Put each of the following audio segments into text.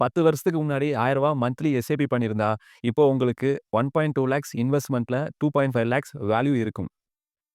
10 வருஷத்துக்கு முன்னாடி ரூ. 1000 மந்த்லி எஸ்ஐபி பண்ணியிருந்தா, இப்போ உங்களுக்கு 1.2 லேக்ஸ் இன்வெஸ்ட்மென்ட்ல 2.5 லேக்ஸ் வேல்யூ இருக்கும்.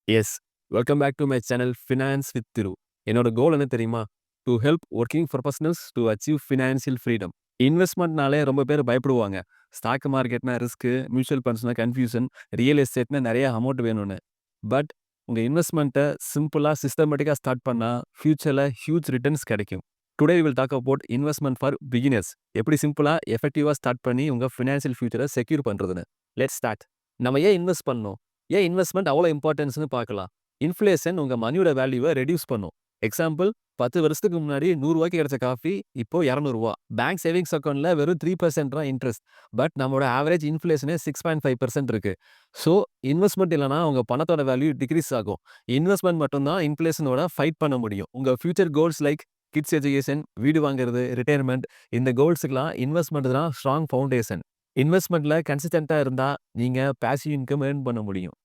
Yes. Welcome back to my channel finance with Thiru. என்னோட கோல் என்ன தெரியுமா? To help working professionals to achieve financial freedom. இன்வெஸ்ட்மெண்ட்னாலே ரொம்ப பேர் பயப்படுவாங்க. ஸ்டாக் மார்க்கெட்னா ரிஸ்க், மியூச்சுவல் ஃபண்ட்ஸ்னா கன்ஃபியூஷன், ரியல் எஸ்டேட்னா நிறைய அமௌண்ட் வேணும்னு. பட் உங்க இன்வெஸ்ட்மெண்ட்டை சிம்பிளா சிஸ்டமேட்டிக்கா ஸ்டார்ட் பண்ணா ஃபியூச்சர்ல ஹியூஜ் ரிட்டர்ன்ஸ் கிடைக்கும். Today will talk about investment for beginners. எப்படி சிம்பிளா எஃபெக்டிவா ஸ்டார்ட் பண்ணி உங்க ஃபினான்ஷியல் ஃபியூச்சரை செக்யூர் பண்றதுன்னு. Let's start. நம்ம ஏன் இன்வெஸ்ட் பண்ணணும்? ஏன் இன்வெஸ்ட்மெண்ட் அவ்வளோ இம்பார்ட்டன்ஸ்னு பார்க்கலாம். இன்ஃப்ளேஷன் உங்க மணியோட வேல்யூவை ரெடியூஸ் பண்ணும். எக்ஸாம்பிள், 10 வருஷத்துக்கு முன்னாடி ரூ. 100 கிடைச்ச காஃபி இப்போ ரூ. 200. பேங்க் சேவிங்ஸ் அக்கௌண்ட்ல வெறும் 3% தான் இன்ட்ரெஸ்ட். பட் நம்மளோட ஆவரேஜ் இன்ஃப்ளேஷனே 6.5% இருக்கு. ஸோ இன்வெஸ்ட்மெண்ட் இல்லைனா உங்க பணத்தோட வேல்யூ டிக்ரீஸ் ஆகும். இன்வெஸ்ட்மெண்ட் மட்டும்தான் இன்ஃப்ளேஷனோட ஃபைட் பண்ண முடியும். உங்க future goals like kids education, வீடு வாங்குறது, ரிட்டையர்மெண்ட், இந்த கோல்ஸுக்குலாம் இன்வெஸ்ட்மெண்ட் தான் ஸ்ட்ராங் ஃபவுண்டேஷன். இன்வெஸ்ட்மெண்ட்ல கன்சிஸ்டன்டா இருந்தா நீங்க பாசிவ் இன்கம் ஏர்ன் பண்ண முடியும்.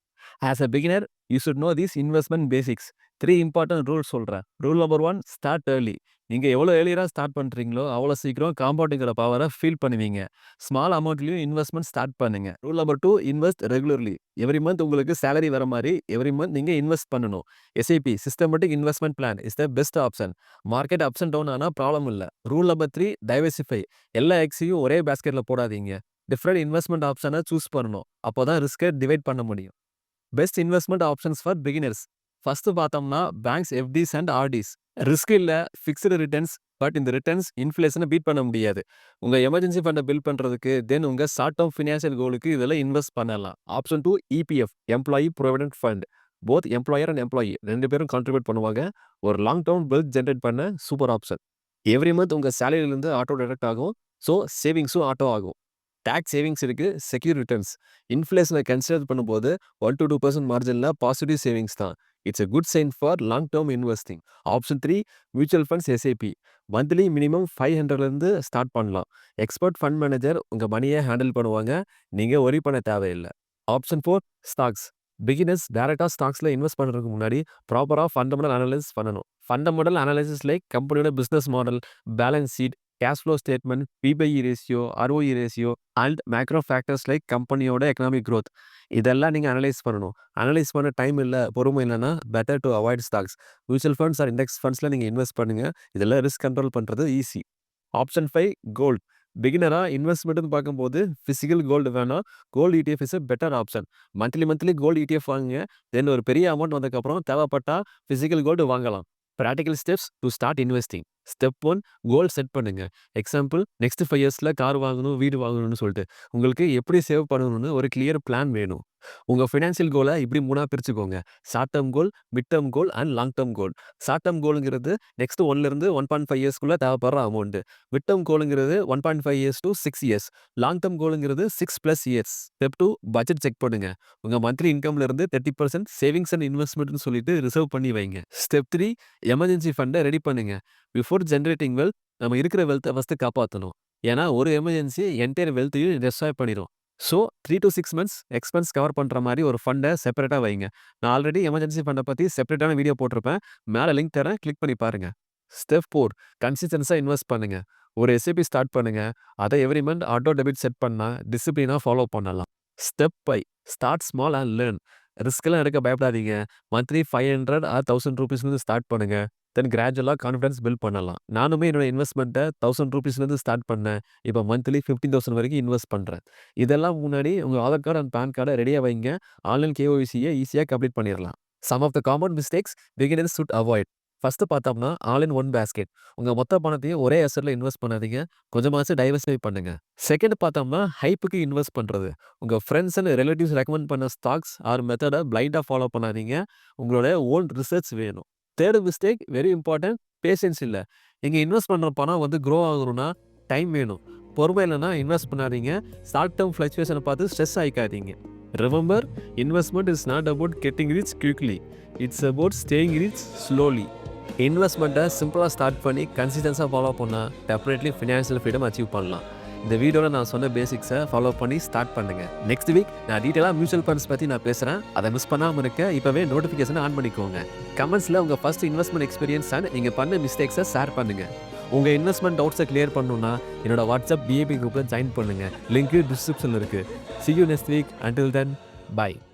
As a beginner, you should know these investment basics. 3 important rules சொல்றேன். Rule number 1, start early. நீங்க எவ்வளோ ஏர்லியரா ஸ்டார்ட் பண்றீங்களோ அவ்வளோ சீக்கிரம் காம்பவுண்டிங்கோட பவரை ஃபீல் பண்ணுவீங்க. ஸ்மால் அமௌண்ட்லயும் இன்வெஸ்ட்மெண்ட் ஸ்டார்ட் பண்ணுங்க. Rule number 2, invest regularly. Every month உங்களுக்கு சேலரி வர மாதிரி எவ்ரி மந்த் நீங்க இன்வெஸ்ட் பண்ணணும். SIP, systematic investment plan is the best option. Market ups and down ஆனா ப்ராப்ளம் இல்லை. Rule number 3, diversify. எல்லா எக்ஸையும் ஒரே பேஸ்கெட்ல போடாதீங்க. டிஃப்ரெண்ட் இன்வெஸ்ட்மெண்ட் ஆப்ஷனை சூஸ் பண்ணணும். அப்போதான் ரிஸ்கை டிவைட் பண்ண முடியும். Best investment options for beginners. First பார்த்தோம்னா பேங்க்ஸ், எஃப்டிஸ் அண்ட் ஆர்டிஸ். ரிஸ்க் இல்ல, ஃபிக்ஸ்டு ரிட்டர்ன்ஸ். பட் இந்த ரிட்டர்ன்ஸ் இன்ஃப்ளேஷனை பீட் பண்ண முடியாது. உங்க எமர்ஜென்சி ஃபண்டை பில்ட் பண்றதுக்கு, தென் உங்க ஷார்ட் டேர்ம் ஃபினான்ஷியல் கோலுக்கு இதெல்லாம் இன்வெஸ்ட் பண்ணலாம். Option 2, EPF, employee provident fund. Both employer and employee 2 பேரும் கான்ட்ரிபியூட் பண்ணுவாங்க. ஒரு லாங் டேர்ம் வெல்த் ஜென்ரேட் பண்ண சூப்பர் ஆப்ஷன். எவ்ரி மந்த் உங்க சேலரியிலிருந்து ஆட்டோ டிடக்ட் ஆகும். ஸோ சேவிங்ஸும் ஆட்டோ ஆகும். டேக்ஸ் சேவிங்ஸ் இருக்கு, செக்யூர் ரிட்டர்ன்ஸ். இன்ஃப்ளேஷனை கன்சிடர் பண்ணும்போது 1 to 2% மார்ஜினில் பாசிட்டிவ் சேவிங்ஸ் தான். It's a good sign for long term investing. Option 3, mutual funds, SIP. Monthly minimum 500லேருந்து ஸ்டார்ட் பண்ணலாம். எக்ஸ்பர்ட் ஃபண்ட் மேனேஜர் உங்கள் மணியை ஹேண்டில் பண்ணுவாங்க. நீங்கள் ஒரி பண்ண தேவையில்லை. Option 4, stocks. பிகினர்ஸ் டேரெக்டாக ஸ்டாக்ஸில் இன்வெஸ்ட் பண்ணுறதுக்கு முன்னாடி ப்ராப்பராக ஃபண்டமெண்டல் அனாலிசிஸ் பண்ணணும். ஃபண்டமெண்டல் அனாலிசிஸ் லைக் கம்பெனியோட business model, balance sheet, cash flow statement, PPE ratio, ROE ratio and macro factors like கம்பெனியோட எக்கனாமிக் growth. இதெல்லாம் நீங்கள் அனலைஸ் பண்ணணும். அனலைஸ் பண்ண டைம் இல்லை, பொறுமை இல்லைன்னா better to avoid stocks. Mutual funds or index ஃபண்ட்ஸில் நீங்கள் இன்வெஸ்ட் பண்ணுங்க. இதெல்லாம் ரிஸ்க் கண்ட்ரோல் பண்ணுறது ஈஸி. Option 5, gold. பிகினராக இன்வெஸ்ட்மெண்ட்னு பார்க்கும்போது ஃபிசிக்கல் கோல்டு வேணாம். Gold ETF is better option. Monthly gold ETF வாங்குங்க. தென் ஒரு பெரிய அமௌண்ட் வந்ததுக்கப்புறம் தேவைப்பட்டா ஃபிசிக்கல் கோல்டு வாங்கலாம். Practical steps to start investing. Step 1, goal set பண்ணுங்க. எக்ஸாம்பிள், நெக்ஸ்ட் 5 இயர்ஸில் கார் வாங்கணும், வீடு வாங்கணும்னு சொல்லிட்டு உங்களுக்கு எப்படி சேவ் பண்ணணும்னு ஒரு கிளியர் பிளான் வேணும். உங்கள் ஃபினான்ஷியல் கோலை இப்படி 3ஆ பிரிச்சுக்கோங்க. Short term goal, mid term goal and long term goal. Short term கோலுங்கிறது நெக்ஸ்ட் 1லேருந்து 1.5 இயர்ஸ்க்குள்ளே தேவைப்படுற அமௌண்ட். மிட் டேர்ம் கோலுங்கிறது 1.5 years to 6 years. Long term கோலுங்கிறது 6+ இயர்ஸ். ஸ்டெப் 2, பட்ஜெட் செக் பண்ணுங்க. உங்கள் மந்த்லி இன்கம்ல இருந்து 30% சேவிங்ஸ் அண்ட் இன்வெஸ்ட்மெண்ட்னு சொல்லிட்டு ரிசர்வ் பண்ணி வைங்க. ஸ்டெப் 3, எமர்ஜென்சி ஃபண்டை ரெடி பண்ணுங்க. பிஃபோர் ஜென்ரேட்டிங் வெல்த், நம்ம இருக்கிற வெல்த்தை ஃபஸ்ட்டு காப்பாற்றணும். ஏன்னா ஒரு எமர்ஜென்சி என்டையர் வெல்த்தையும் டெஸ்ட்ராய் பண்ணிடும். So 3 to 6 months expense cover பண்ணுற மாதிரி ஒரு ஃபண்டை செப்பரேட்டாக வைங்க. நான் ஆல்ரெடி எமர்ஜென்சி ஃபண்டை பற்றி செப்பரேட்டான வீடியோ போட்டிருப்பேன். மேலே லிங்க் தரேன், கிளிக் பண்ணி பாருங்க. ஸ்டெப் 4, கன்சிஸ்டன்ஸாக இன்வெஸ்ட் பண்ணுங்க. ஒரு எஸ்ஐபி ஸ்டார்ட் பண்ணுங்க. அதை every month auto debit set பண்ணால் டிசிப்ளினாக ஃபாலோ பண்ணலாம். Step 5, start small and learn. ரிஸ்க்லாம் எடுக்க பயப்படாதீங்க. மந்த்லி 500 ஆர் 1000 ரூபீஸ்லேருந்து ஸ்டார்ட் பண்ணுங்க. தென் கிராஜுவலாக கான்ஃபிடன்ஸ் பில்ட் பண்ணலாம். நானுமே என்னோட இன்வெஸ்ட்மெண்ட்டை 1000 ரூபீஸ்லேருந்து ஸ்டார்ட் பண்ணேன். இப்போ மந்த்லி 15,000 வரைக்கும் இன்வெஸ்ட் பண்ணுறேன். இதெல்லாம் முன்னாடி உங்கள் ஆதார் கார்டு அண்ட் பேன் கார்டை ரெடியாக வைங்க. ஆன்லைன் கேஒய்சியை ஈஸியாக கம்ப்ளீட் பண்ணிடலாம். Some of the common mistakes beginners should avoid. First பார்த்தோம்னா ஆல் இன் ஒன் பேஸ்கெட். உங்கள் மொத்த பணத்தையும் ஒரே அசெட்ல இன்வெஸ்ட் பண்ணாதீங்க. கொஞ்சமாச்சு டைவர்சிஃபை பண்ணுங்க. செகண்ட் பார்த்தோம்னா ஹைப்புக்கு இன்வெஸ்ட் பண்ணுறது. உங்கள் ஃப்ரெண்ட்ஸ் அண்ட் ரிலேட்டிவ்ஸ் ரெக்கமெண்ட் பண்ண ஸ்டாக்ஸ் ஆர் மெத்தடை பிளைண்டாக ஃபாலோ பண்ணாதீங்க. உங்களோட ஓன் ரிசர்ச் வேணும். Third mistake, very important, patience இல்லை. நீங்கள் இன்வெஸ்ட் பண்ணுற பணம் க்ரோ ஆகணும்னா டைம் வேணும். பொறுமை இல்லைன்னா இன்வெஸ்ட் பண்ணாதீங்க. ஷார்ட் டேர்ம் ஃப்ளக்சுவேஷனை பார்த்து ஸ்ட்ரெஸ் ஆகிக்காதீங்க. Remember, investment is not about getting rich quickly. It's about staying rich slowly. இன்வெஸ்ட்மெண்ட்டை சிம்பிளாக ஸ்டார்ட் பண்ணி கன்சிஸ்டன்ஸாக ஃபாலோ பண்ணால் டெஃபினெட்லி ஃபினான்ஷியல் ஃப்ரீடம் அச்சீவ் பண்ணலாம். இந்த வீடியோவில் நான் சொன்ன பேசிக்ஸை ஃபாலோ பண்ணி ஸ்டார்ட் பண்ணுங்கள். நெக்ஸ்ட் வீக் நான் டீட்டெயிலாக மியூச்சுவல் ஃபண்ட்ஸ் பற்றி நான் பேசுகிறேன். அதை மிஸ் பண்ணாமல் இருக்க இப்போவே நோட்டிஃபிகேஷனை ஆன் பண்ணிக்கோங்க. கமெண்ட்ஸில் உங்கள் ஃபர்ஸ்ட் இன்வெஸ்ட்மெண்ட் எக்ஸ்பீரியன்ஸ் அண்ட் நீங்கள் பண்ண மிஸ்டேக்ஸை ஷேர் பண்ணுங்கள். உங்கள் இன்வெஸ்ட்மெண்ட் டவுட்ஸை கிளியர் பண்ணணுன்னா என்னோட வாட்ஸ்அப் பிஏபி குரூப்பில் ஜாயின் பண்ணுங்கள். லிங்க்கு டிஸ்கிரிப்ஷனில் இருக்குது. See you next week. Until then, bye.